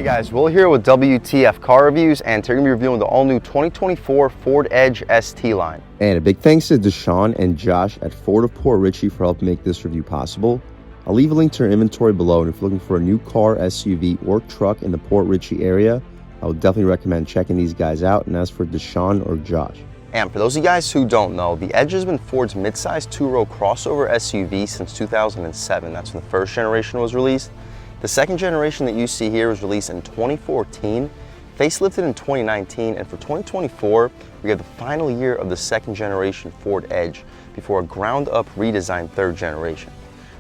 Hey guys, Will here with W.T.F car reviews, and today we're going to be reviewing the all-new 2024 Ford Edge ST line. And a big thanks to Deshaun and Josh at Ford of Port Richey for helping make this review possible. I'll leave a link to their inventory below, and if you're looking for a new car, SUV, or truck in the Port Richey area, I would definitely recommend checking these guys out. And as for Deshaun or Josh. And for those of you guys who don't know, the Edge has been Ford's midsize two-row crossover SUV since 2007. That's when the first generation was released. The second generation that you see here was released in 2014, facelifted in 2019, and for 2024, we have the final year of the second generation Ford Edge before a ground-up redesigned third generation.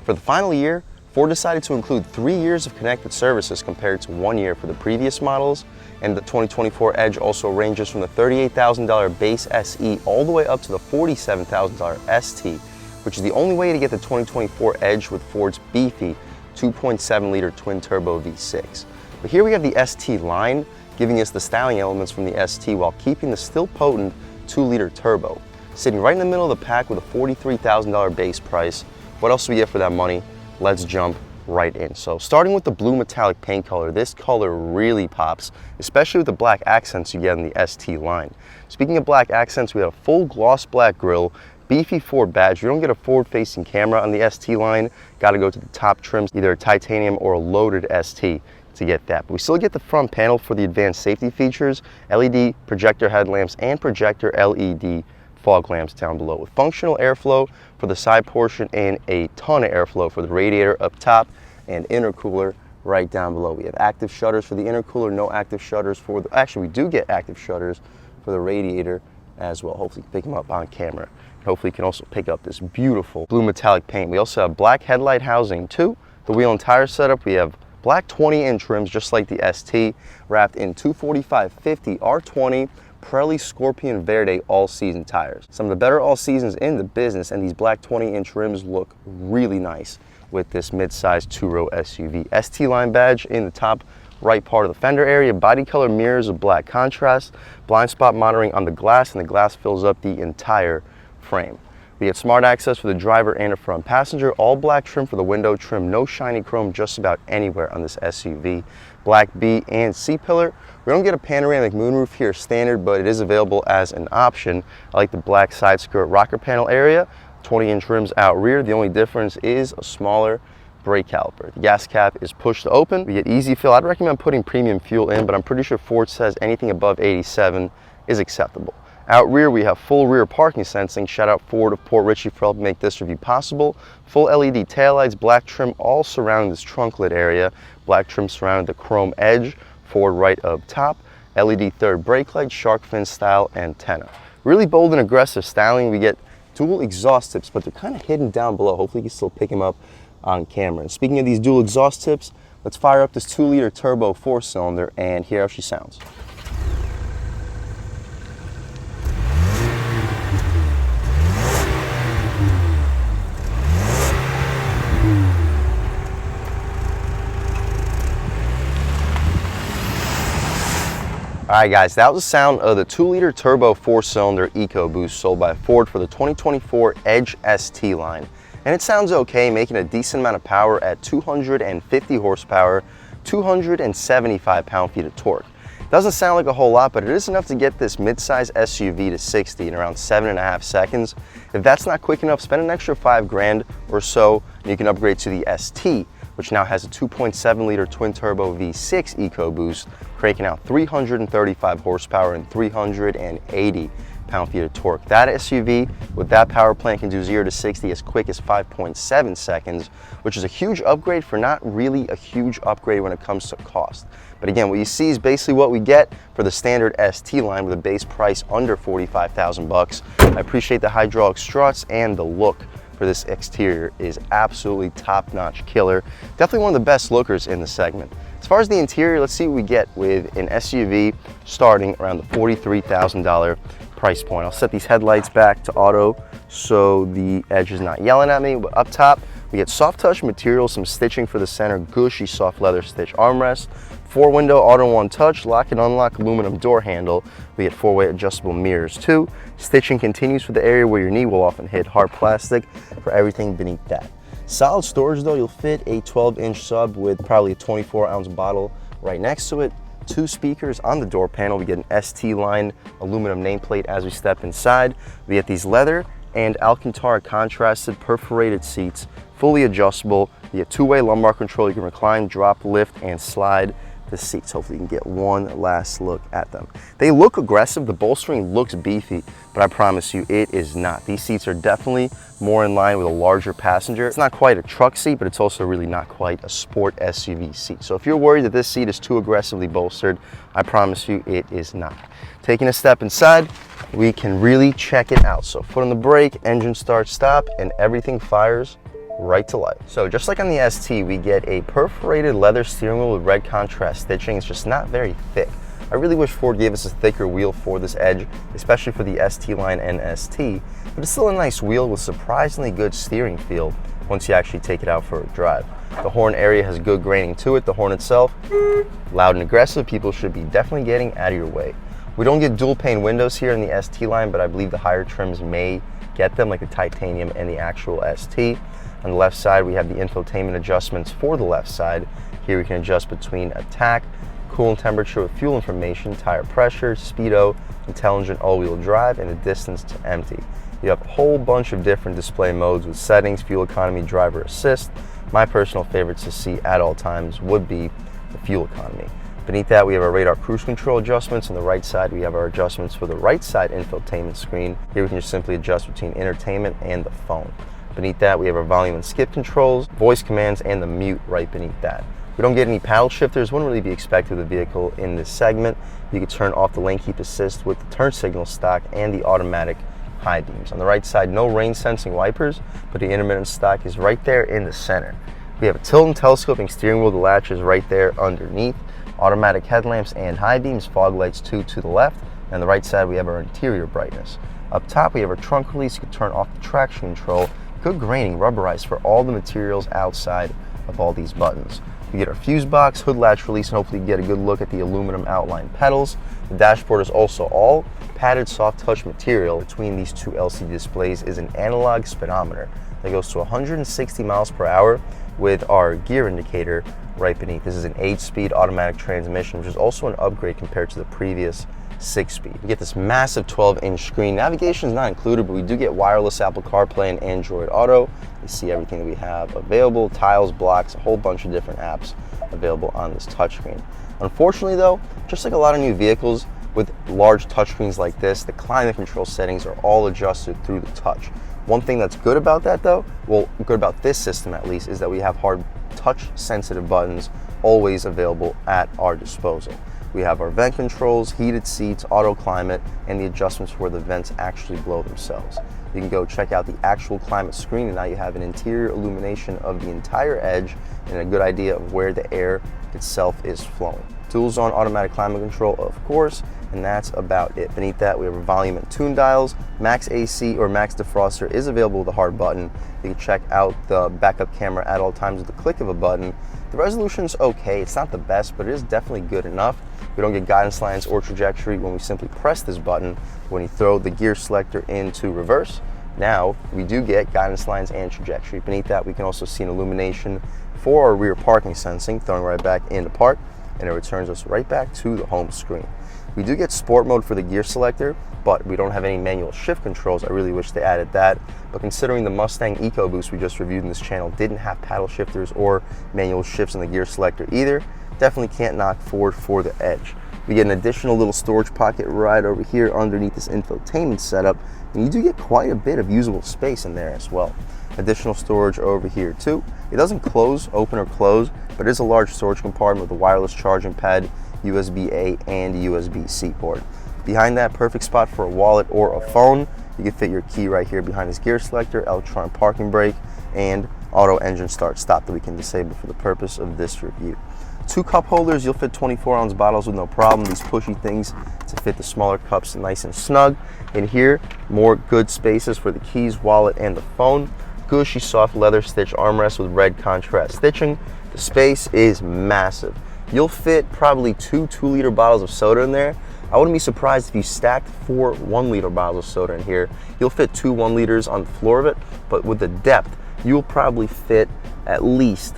For the final year, Ford decided to include 3 years of connected services compared to 1 year for the previous models, and the 2024 Edge also ranges from the $38,000 base SE all the way up to the $47,000 ST, which is the only way to get the 2024 Edge with Ford's Beefy 2.7-liter twin-turbo V6. But here we have the ST line, giving us the styling elements from the ST while keeping the still potent 2-liter turbo. Sitting right in the middle of the pack with a $43,000 base price. What else do we get for that money? Let's jump right in. So starting with the blue metallic paint color, this color really pops, especially with the black accents you get in the ST line. Speaking of black accents, we have a full gloss black grille, Beefy Ford badge. You don't get a forward-facing camera on the ST line. Got to go to the top trims, either a titanium or a loaded ST to get that. But we still get the front panel for the advanced safety features, LED projector headlamps, and projector LED fog lamps down below, with functional airflow for the side portion and a ton of airflow for the radiator up top and intercooler right down below. We have active shutters for the intercooler, no active shutters for the, actually we do get active shutters for the radiator as well. Hopefully you can pick them up on camera. Hopefully you can also pick up this beautiful blue metallic paint. We also have black headlight housing too. The wheel and tire setup, we have black 20-inch rims just like the ST, wrapped in 245/50 R20 Pirelli Scorpion Verde all-season tires. Some of the better all-seasons in the business, and these black 20-inch rims look really nice with this mid-size two-row SUV. ST line badge in the top right part of the fender area, body color mirrors of black contrast, blind spot monitoring on the glass, and the glass fills up the entire frame. We get smart access for the driver and a front passenger, all black trim for the window trim, no shiny chrome just about anywhere on this SUV. Black B and C pillar. We don't get a panoramic moonroof here standard, but it is available as an option. I like the black side skirt rocker panel area, 20-inch rims out rear. The only difference is a smaller brake caliper. The gas cap is pushed to open. We get easy fill. I'd recommend putting premium fuel in, but I'm pretty sure Ford says anything above 87 is acceptable. Out rear, we have full rear parking sensing. Shout out Ford of Port Richey for helping make this review possible. Full LED taillights, black trim all surrounding this trunk lid area. Black trim surrounding the chrome edge, Ford right up top. LED third brake light, shark fin style antenna. Really bold and aggressive styling. We get dual exhaust tips, but they're kind of hidden down below. Hopefully you can still pick them up on camera. And speaking of these dual exhaust tips, let's fire up this 2-liter turbo 4-cylinder and hear how she sounds. Alright guys, that was the sound of the 2-liter turbo 4-cylinder EcoBoost sold by Ford for the 2024 Edge ST line. And it sounds okay, making a decent amount of power at 250 horsepower, 275 pound-feet of torque. Doesn't sound like a whole lot, but it is enough to get this midsize SUV to 60 in around 7.5 seconds. If that's not quick enough, spend an extra $5 grand or so, and you can upgrade to the ST, which now has a 2.7-liter twin-turbo V6 EcoBoost, cranking out 335 horsepower and 380 pound-feet of torque. That SUV with that power plant can do 0 to 60 as quick as 5.7 seconds, which is a huge upgrade for not really a huge upgrade when it comes to cost. But again, what you see is basically what we get for the standard ST line with a base price under 45,000 bucks. I appreciate the hydraulic struts, and the look for this exterior is absolutely top-notch killer. Definitely one of the best lookers in the segment. As far as the interior, let's see what we get with an SUV starting around the $43,000 price point. I'll set these headlights back to auto so the Edge is not yelling at me. But up top, we get soft touch material, some stitching for the center, gushy soft leather stitch armrest, 4-window auto one touch, lock and unlock aluminum door handle. We get 4-way adjustable mirrors too. Stitching continues for the area where your knee will often hit, hard plastic for everything beneath that. Solid storage though, you'll fit a 12-inch sub with probably a 24-ounce bottle right next to it. 2 speakers on the door panel. We get an ST line aluminum nameplate as we step inside. We get these leather and Alcantara contrasted perforated seats, fully adjustable. You get 2-way lumbar control. You can recline, drop, lift, and slide the seats. Hopefully you can get one last look at them. They look aggressive. The bolstering looks beefy, but I promise you it is not. These seats are definitely more in line with a larger passenger. It's not quite a truck seat, but it's also really not quite a sport SUV seat. So if you're worried that this seat is too aggressively bolstered, I promise you it is not. Taking a step inside, we can really check it out. So foot on the brake, engine start, stop, and everything fires right to life. So just like on the ST, we get a perforated leather steering wheel with red contrast stitching. It's just not very thick. I really wish Ford gave us a thicker wheel for this Edge, especially for the ST line and ST, but it's still a nice wheel with surprisingly good steering feel once you actually take it out for a drive. The horn area has good graining to it. The horn itself, loud and aggressive. People should be definitely getting out of your way. We don't get dual pane windows here in the ST line, but I believe the higher trims may get them, like the titanium and the actual ST. On the left side, we have the infotainment adjustments for the left side. Here we can adjust between attack, coolant temperature with fuel information, tire pressure, speedo, intelligent all-wheel drive, and the distance to empty. You have a whole bunch of different display modes with settings, fuel economy, driver assist. My personal favorites to see at all times would be the fuel economy. Beneath that, we have our radar cruise control adjustments. On the right side, we have our adjustments for the right side infotainment screen. Here we can just simply adjust between entertainment and the phone. Beneath that, we have our volume and skip controls, voice commands, and the mute right beneath that. We don't get any paddle shifters. Wouldn't really be expected with a vehicle in this segment. You can turn off the lane keep assist with the turn signal stock and the automatic high beams. On the right side, no rain sensing wipers, but the intermittent stock is right there in the center. We have a tilt and telescoping steering wheel. The latch is right there underneath. Automatic headlamps and high beams, fog lights to the left. And on the right side, we have our interior brightness. Up top, we have our trunk release. You can turn off the traction control. Good graining, rubberized for all the materials outside of all these buttons. We get our fuse box, hood latch release, and hopefully get a good look at the aluminum outline pedals. The dashboard is also all padded soft touch material. Between these two LCD displays is an analog speedometer that goes to 160 miles per hour with our gear indicator right beneath. This is an 8-speed automatic transmission, which is also an upgrade compared to the previous 6-speed. We get this massive 12-inch screen. Navigation is not included, but we do get wireless Apple CarPlay and Android Auto. You see everything that we have available, tiles, blocks, a whole bunch of different apps available on this touchscreen. Unfortunately though, just like a lot of new vehicles with large touchscreens like this, the climate control settings are all adjusted through the touch. One thing that's good about that though, well, good about this system at least, is that we have hard touch sensitive buttons always available at our disposal. We have our vent controls, heated seats, auto climate, and the adjustments where the vents actually blow themselves. You can go check out the actual climate screen, and now you have an interior illumination of the entire Edge and a good idea of where the air itself is flowing. Dual zone automatic climate control, of course, and that's about it. Beneath that, we have our volume and tune dials. Max AC or max defroster is available with a hard button. You can check out the backup camera at all times with the click of a button. The resolution's okay. It's not the best, but it is definitely good enough. We don't get guidance lines or trajectory when we simply press this button. When you throw the gear selector into reverse, now we do get guidance lines and trajectory. Beneath that, we can also see an illumination for our rear parking sensing, throwing right back into park, and it returns us right back to the home screen. We do get sport mode for the gear selector, but we don't have any manual shift controls. I really wish they added that. But considering the Mustang EcoBoost we just reviewed in this channel didn't have paddle shifters or manual shifts in the gear selector either, definitely can't knock Ford for the Edge. We get an additional little storage pocket right over here underneath this infotainment setup, and you do get quite a bit of usable space in there as well. Additional storage over here too. It doesn't close, open or close, but it is a large storage compartment with a wireless charging pad, USB-A and USB-C port. Behind that, perfect spot for a wallet or a phone. You can fit your key right here behind this gear selector, electronic parking brake, and auto engine start stop that we can disable for the purpose of this review. 2 cup holders, you'll fit 24-ounce bottles with no problem. These pushy things to fit the smaller cups nice and snug. In here, more good spaces for the keys, wallet, and the phone. Gushy soft leather stitch armrest with red contrast stitching. The space is massive. You'll fit probably 2 2-liter bottles of soda in there. I wouldn't be surprised if you stacked 4 1-liter bottles of soda in here. You'll fit 2 1-liters on the floor of it, but with the depth, you'll probably fit at least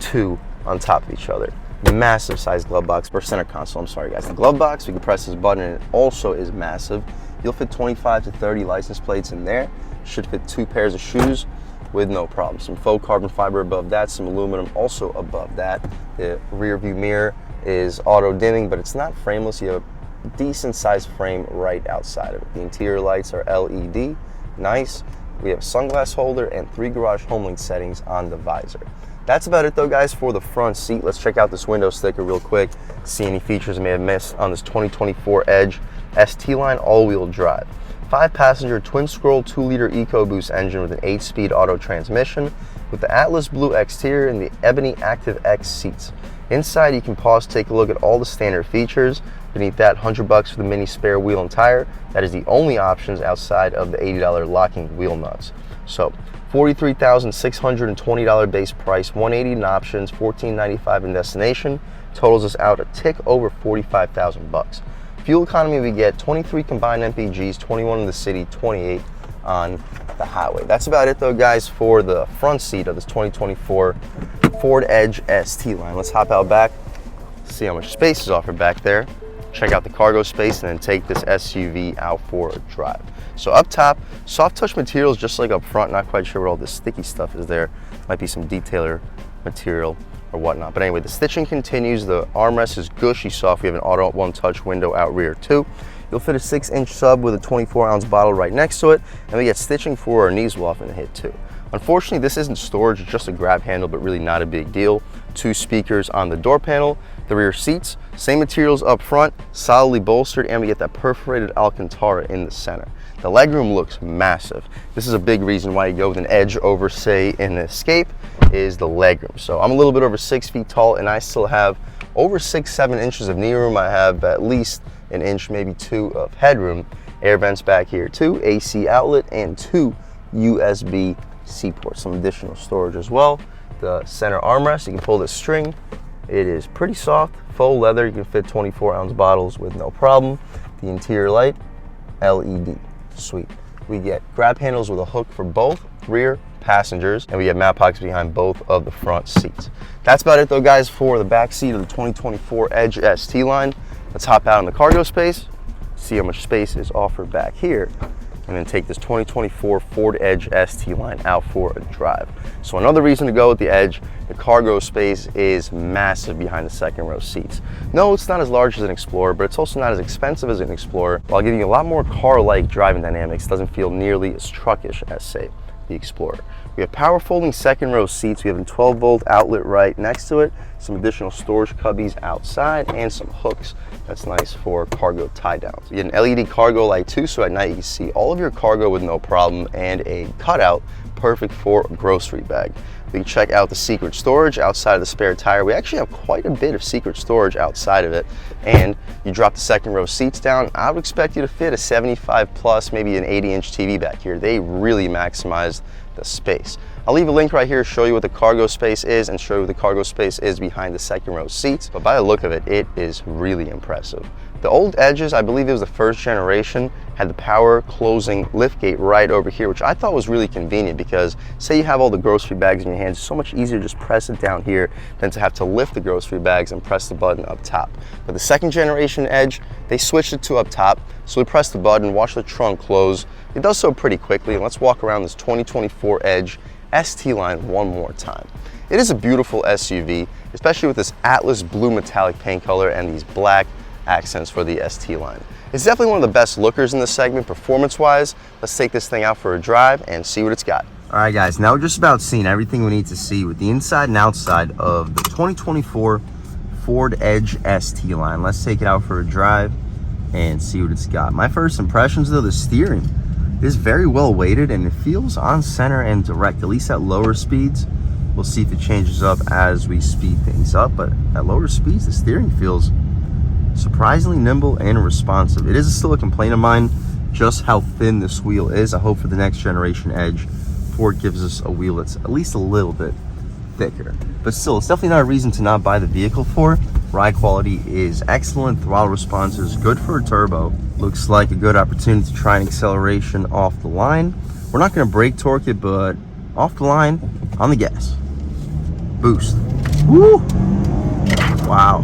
2 on top of each other. massive size glove box, or center console, I'm sorry guys. The glove box, we can press this button and it also is massive. You'll fit 25 to 30 license plates in there. Should fit 2 pairs of shoes with no problem. Some faux carbon fiber above that, some aluminum also above that. The rear view mirror is auto dimming, but it's not frameless. You have a decent sized frame right outside of it. The interior lights are LED, nice. We have a sunglass holder and 3 garage home link settings on the visor. That's about it though guys for the front seat. Let's check out this window sticker real quick, see any features I may have missed on this 2024 Edge ST line all-wheel drive. 5-passenger twin-scroll 2-liter EcoBoost engine with an 8-speed auto transmission with the Atlas blue exterior and the ebony Active X seats. Inside you can pause, take a look at all the standard features. Beneath that, $100 for the mini spare wheel and tire. That is the only options outside of the $80 locking wheel nuts. So $43,620 base price, $180 in options, $1495 in destination. Totals us out a tick over $45,000. Fuel economy, we get 23 combined MPGs, 21 in the city, 28 on the highway. That's about it though guys for the front seat of this 2024 Ford Edge ST line. Let's hop out back, see how much space is offered back there, check out the cargo space, and then take this SUV out for a drive. So up top, soft touch materials just like up front. Not quite sure what all this sticky stuff is there. Might be some detailer material or whatnot. But anyway, the stitching continues. The armrest is gushy soft. We have an auto one-touch window out rear too. You'll fit a 6-inch sub with a 24-ounce bottle right next to it, and we get stitching for our knees will often hit too. Unfortunately, this isn't storage, it's just a grab handle, but really not a big deal. 2 speakers on the door panel. The rear seats, same materials up front, solidly bolstered, and we get that perforated Alcantara in the center. The legroom looks massive. This is a big reason why you go with an Edge over, say, an Escape, is the legroom. So I'm a little bit over 6 feet tall, and I still have over 6-7 inches of knee room. I have at least an inch, maybe 2 of headroom. Air vents back here too, AC outlet, and 2 USB-C ports. Some additional storage as well. The center armrest, you can pull this string. It is pretty soft, faux leather. You can fit 24-ounce bottles with no problem. The interior light, LED. Sweet. We get grab handles with a hook for both rear passengers, and we have mat pockets behind both of the front seats. That's about it though guys for the back seat of the 2024 Edge ST line. Let's hop out in the cargo space, see how much space is offered back here, and then take this 2024 Ford Edge ST line out for a drive. So another reason to go with the Edge, the cargo space is massive behind the second row seats. No, it's not as large as an Explorer, but it's also not as expensive as an Explorer, while giving you a lot more car-like driving dynamics. It doesn't feel nearly as truckish as, say, the Explorer. We have power folding second row seats. We have a 12-volt outlet right next to it, some additional storage cubbies outside, and some hooks. That's nice for cargo tie downs. You get an LED cargo light too, so at night you can see all of your cargo with no problem, and a cutout perfect for a grocery bag. We can check out the secret storage outside of the spare tire. We actually have quite a bit of secret storage outside of it, and you drop the second row seats down. I would expect you to fit a 75 plus, maybe an 80-inch TV back here. They really maximize the space. I'll leave a link right here to show you what the cargo space is and show you what the cargo space is behind the second row seats. But by the look of it, it is really impressive. The old Edges, I believe it was the first generation, had the power closing liftgate right over here, which I thought was really convenient because say you have all the grocery bags in your hands, it's so much easier to just press it down here than to have to lift the grocery bags and press the button up top. But the second generation Edge, they switched it to up top, so we press the button, watch the trunk close. It does so pretty quickly, and let's walk around this 2024 Edge ST line one more time. It is a beautiful SUV, especially with this Atlas blue metallic paint color and these black accents for the ST line. It's definitely one of the best lookers in this segment performance-wise. Let's take this thing out for a drive and see what it's got. All right guys, now we're just about seeing everything we need to see with the inside and outside of the 2024 Ford Edge ST line. Let's take it out for a drive and see what it's got. My first impressions though, the steering is very well weighted and it feels on center and direct, at least at lower speeds. We'll see if it changes up as we speed things up, but at lower speeds, the steering feels surprisingly nimble and responsive. It is still a complaint of mine just how thin this wheel is. I hope for the next generation Edge, Ford gives us a wheel that's at least a little bit thicker. But still, it's definitely not a reason to not buy the vehicle for. Ride quality is excellent. Throttle response is good for a turbo. Looks like a good opportunity to try an acceleration off the line. We're not going to brake torque it, but off the line, on the gas. Boost. Woo! Wow.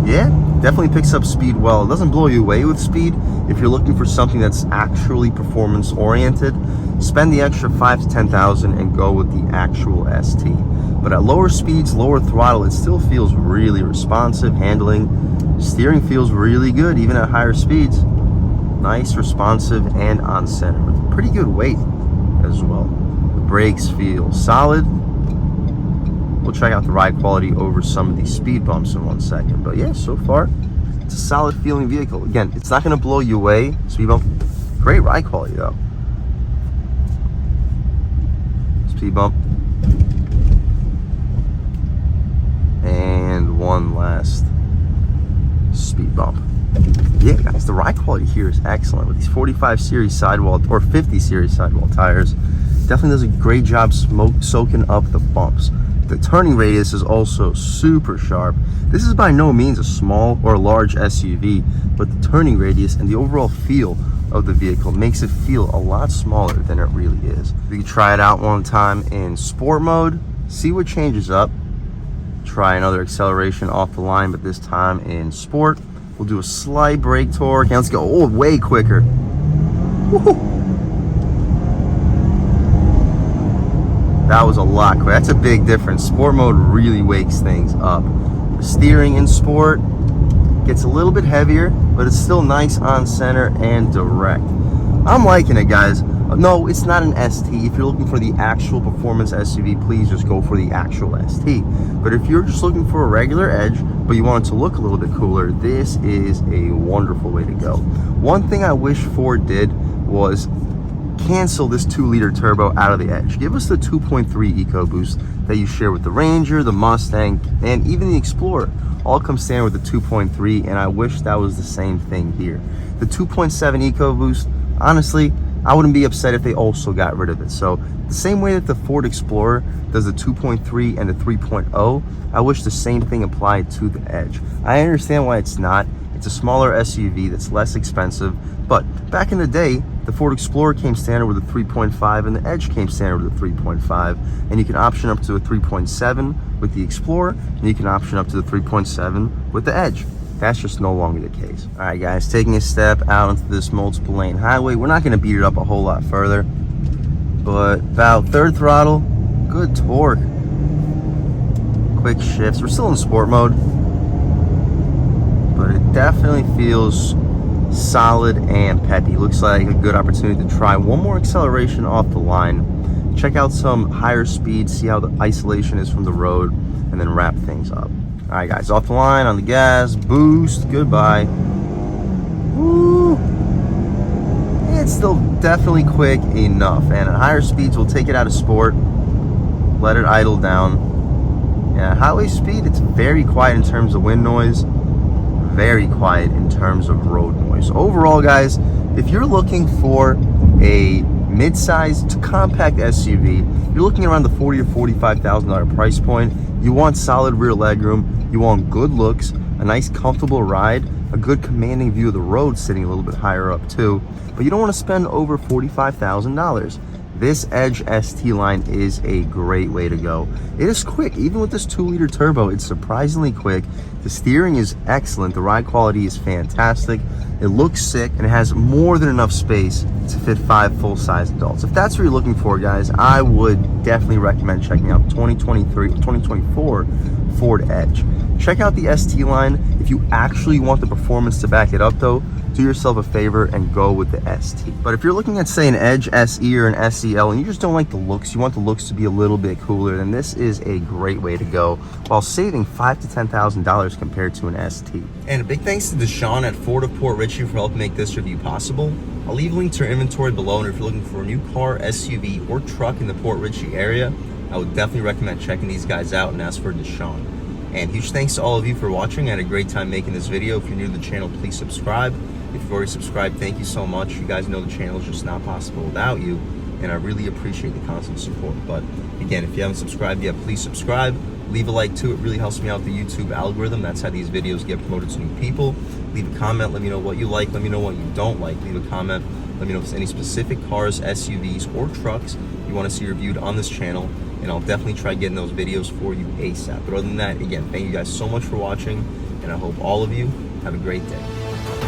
Yeah, definitely picks up speed well. It doesn't blow you away with speed. If you're looking for something that's actually performance oriented, spend the extra 5 to 10,000 and go with the actual ST. But at lower speeds, lower throttle, it still feels really responsive. Handling, steering feels really good even at higher speeds. Nice, responsive, and on center with pretty good weight as well. The brakes feel solid. We'll check out the ride quality over some of these speed bumps in 1 second. But yeah, so far, it's a solid feeling vehicle. Again, it's not gonna blow you away. Speed bump, great ride quality though. Speed bump. And one last speed bump. Yeah, guys, the ride quality here is excellent with these 45 series sidewall or 50 series sidewall tires. Definitely does a great job soaking up the bumps. The turning radius is also super sharp. This is by no means a small or large SUV, but the turning radius and the overall feel of the vehicle makes it feel a lot smaller than it really is. We can try it out one time in sport mode, see what changes up. Try another acceleration off the line, but this time in sport. We'll do a slight brake torque, and let's go. Oh, way quicker. Woo-hoo. That was a lot quicker. That's a big difference. Sport mode really wakes things up. The steering in sport gets a little bit heavier, but it's still nice on center and direct. I'm liking it, guys. No, it's not an ST. If you're looking for the actual performance SUV, please just go for the actual ST. But if you're just looking for a regular Edge, but you want it to look a little bit cooler, this is a wonderful way to go. One thing I wish Ford did was cancel this 2-liter turbo out of the Edge. Give us the 2.3 EcoBoost that you share with the Ranger, the Mustang, and even the Explorer. All come standard with the 2.3, and I wish that was the same thing here. The 2.7 EcoBoost, honestly, I wouldn't be upset if they also got rid of it. So the same way that the Ford Explorer does the 2.3 and the 3.0, I wish the same thing applied to the Edge. I understand why it's not. It's a smaller SUV that's less expensive, but back in the day, the Ford Explorer came standard with a 3.5 and the Edge came standard with a 3.5, and you can option up to a 3.7 with the Explorer, and you can option up to the 3.7 with the Edge. That's just no longer the case. All right, guys, taking a step out into this multiple lane highway. We're not gonna beat it up a whole lot further, but about third throttle, good torque, quick shifts. We're still in sport mode, but it definitely feels solid and peppy. Looks like a good opportunity to try one more acceleration off the line, check out some higher speed, see how the isolation is from the road, and then wrap things up. All right, guys, off the line, on the gas, boost, goodbye. Woo! It's still definitely quick enough, and at higher speeds, we'll take it out of sport, let it idle down. Yeah, highway speed, it's very quiet in terms of wind noise, very quiet in terms of road noise. Overall, guys, if you're looking for a mid-sized to compact SUV, you're looking around the $40,000 to $45,000 price point. You want solid rear legroom, you want good looks, a nice comfortable ride, a good commanding view of the road sitting a little bit higher up too, but you don't want to spend over $45,000. This Edge ST line is a great way to go. It is quick. Even with this 2-liter turbo, it's surprisingly quick. The steering is excellent. The ride quality is fantastic. It looks sick, and it has more than enough space to fit 5 full-size adults. If that's what you're looking for, guys, I would definitely recommend checking out 2024 Ford Edge. Check out the ST line. If you actually want the performance to back it up, though, do yourself a favor and go with the ST. But if you're looking at, say, an Edge SE or an SEL, and you just don't like the looks, you want the looks to be a little bit cooler, then this is a great way to go, while saving $5,000 to $10,000 compared to an ST. And a big thanks to Deshaun at Ford of Port Richey for helping make this review possible. I'll leave a link to our inventory below, and if you're looking for a new car, SUV, or truck in the Port Richey area, I would definitely recommend checking these guys out and ask for Deshaun. And huge thanks to all of you for watching. I had a great time making this video. If you're new to the channel, please subscribe. If you've already subscribed, thank you so much. You guys know the channel is just not possible without you, and I really appreciate the constant support. But again, if you haven't subscribed yet, please subscribe. Leave a like too. It really helps me out with the YouTube algorithm. That's how these videos get promoted to new people. Leave a comment. Let me know what you like. Let me know what you don't like. Leave a comment. Let me know if there's any specific cars, SUVs, or trucks you want to see reviewed on this channel, and I'll definitely try getting those videos for you ASAP. But other than that, again, thank you guys so much for watching, and I hope all of you have a great day.